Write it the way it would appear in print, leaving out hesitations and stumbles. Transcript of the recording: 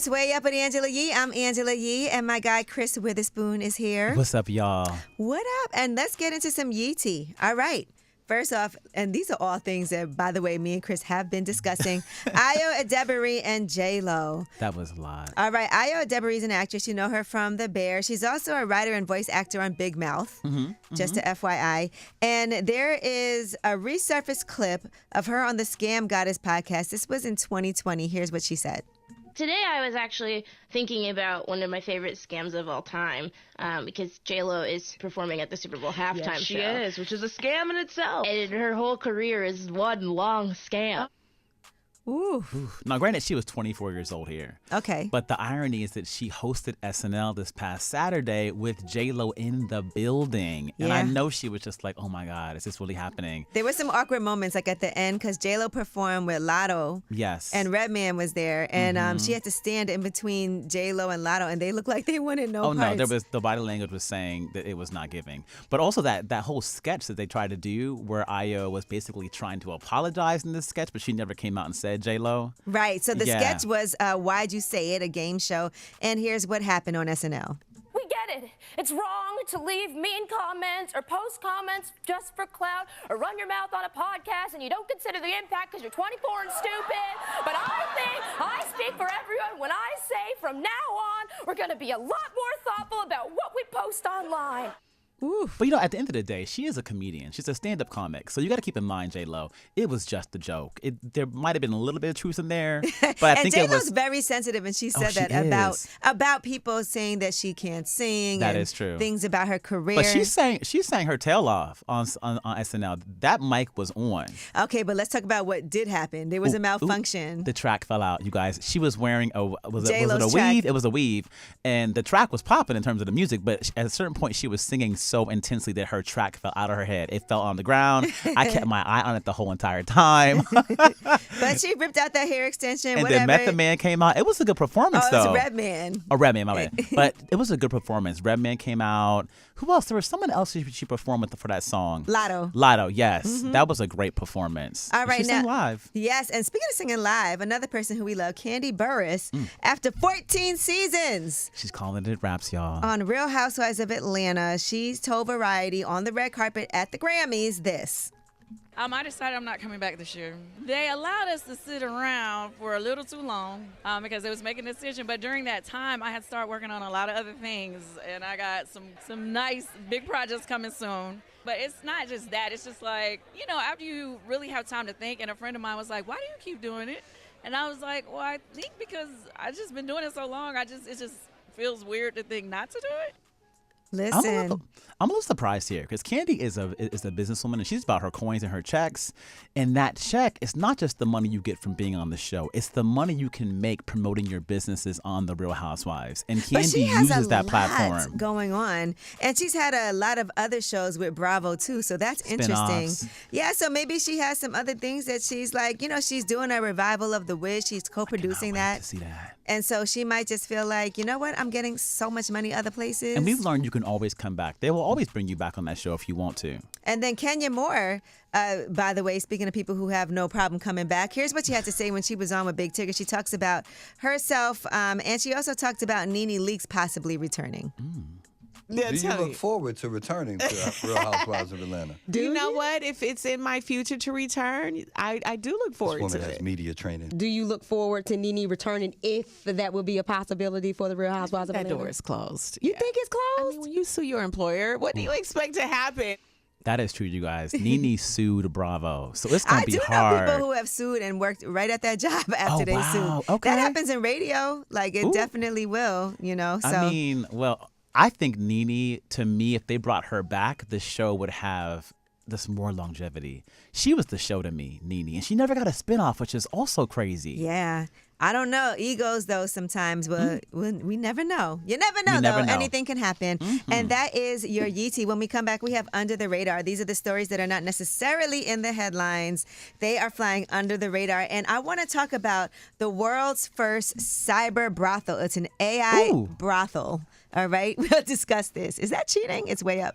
It's Way Up with Angela Yee. I'm Angela Yee, and my guy Chris Witherspoon is here. What's up, y'all? What up? And let's get into some Yee tea. All right. First off, and these are all things that, by the way, me and Chris have been discussing. Edebiri and JLO. That was a lot. All right. Edebiri is an actress. You know her from The Bear. She's also a writer and voice actor on Big Mouth, just to FYI. And there is a resurfaced clip of her on the Scam Goddess podcast. This was in 2020. Here's what she said. Today I was actually thinking about one of my favorite scams of all time because JLO is performing at the Super Bowl halftime show. She is, which is a scam in itself. And her whole career is one long scam. Ooh. Now, granted, she was 24 years old here. Okay. But the irony is that she hosted SNL this past Saturday with JLo in the building. And I know she was just like, oh, my God, is this really happening? There were some awkward moments, like at the end, because JLo performed with Lotto. Yes. And Redman was there. And she had to stand in between JLo and Lotto, and they looked like they wanted no parts. No, the body language was saying that it was not giving. But also that whole sketch that they tried to do where Io was basically trying to apologize in this sketch, but she never came out and said JLo. Right. So the sketch was Why'd You Say It, a game show. And here's what happened on SNL. We get it. It's wrong to leave mean comments or post comments just for clout or run your mouth on a podcast and you don't consider the impact because you're 24 and stupid. But I think I speak for everyone when I say from now on, we're going to be a lot more thoughtful about what we post online. Ooh. But, at the end of the day, she is a comedian. She's a stand-up comic. So you got to keep in mind, JLo, it was just a joke. There might have been a little bit of truth in there. But I think JLo's it was very sensitive, and she said that about people saying that she can't sing. That and is true. Things about her career. But she sang her tail off on SNL. That mic was on. Okay, but let's talk about what did happen. There was a malfunction. The track fell out, you guys. She was wearing was it a JLo's weave? track. It was a weave. And the track was popping in terms of the music, but at a certain point she was singing so intensely that her track fell out of her head. It fell on the ground. I kept my eye on it the whole entire time. But she ripped out that hair extension, and whatever. then Method Man came out. It was a good performance, though. It was Redman. Oh, Redman, my bad. But it was a good performance. Redman came out. Who else? There was someone else she performed with for that song. Lotto, yes. That was a great performance. All right, she sang live. Yes, and speaking of singing live, another person who we love, Kandi Burruss, after 14 seasons. She's calling it raps, y'all. On Real Housewives of Atlanta, she's told Variety on the red carpet at the Grammys this. I decided I'm not coming back this year. They allowed us to sit around for a little too long because they was making a decision. But during that time, I had started working on a lot of other things, and I got some nice big projects coming soon. But it's not just that. It's just like, after you really have time to think, and a friend of mine was like, why do you keep doing it? And I was like, well, I think because I've just been doing it so long, it just feels weird to think not to do it. Listen. I'm a little surprised here because Kandi is a businesswoman and she's about her coins and her checks. And that check is not just the money you get from being on the show. It's the money you can make promoting your businesses on The Real Housewives. And Kandi uses that platform. Going on. And she's had a lot of other shows with Bravo, too. So that's interesting. Yeah, so maybe she has some other things that she's like, she's doing a revival of The Wiz. She's co-producing that. To see that. And so she might just feel like, you know what? I'm getting so much money other places. And we've learned you can always come back. They will always bring you back on that show if you want to. And then Kenya Moore, by the way, speaking of people who have no problem coming back, here's what she had to say when she was on with Big Tigger. She talks about herself, and she also talked about Nene Leakes possibly returning. Do you look forward to returning to Real Housewives of Atlanta? Do you know what? If it's in my future to return, I do look forward to it. This woman has media training. Do you look forward to Nene returning if that will be a possibility for the Real Housewives of Atlanta? That door is closed. You think it's closed? I mean, when you sue your employer, what do you expect to happen? That is true, you guys. Nene sued Bravo, so it's going to be hard. I do know people who have sued and worked right at that job after they sued. Okay. That happens in radio. Like, it definitely will, So. I mean, I think Nene, to me, if they brought her back, the show would have this more longevity. She was the show to me, Nene, and she never got a spinoff, which is also crazy. Yeah. I don't know. Egos, though, sometimes, we never know. You never know, Anything can happen. And that is your Yeetie. When we come back, we have Under the Radar. These are the stories that are not necessarily in the headlines. They are flying under the radar. And I want to talk about the world's first cyber brothel. It's an AI brothel. All right? We'll discuss this. Is that cheating? It's way up.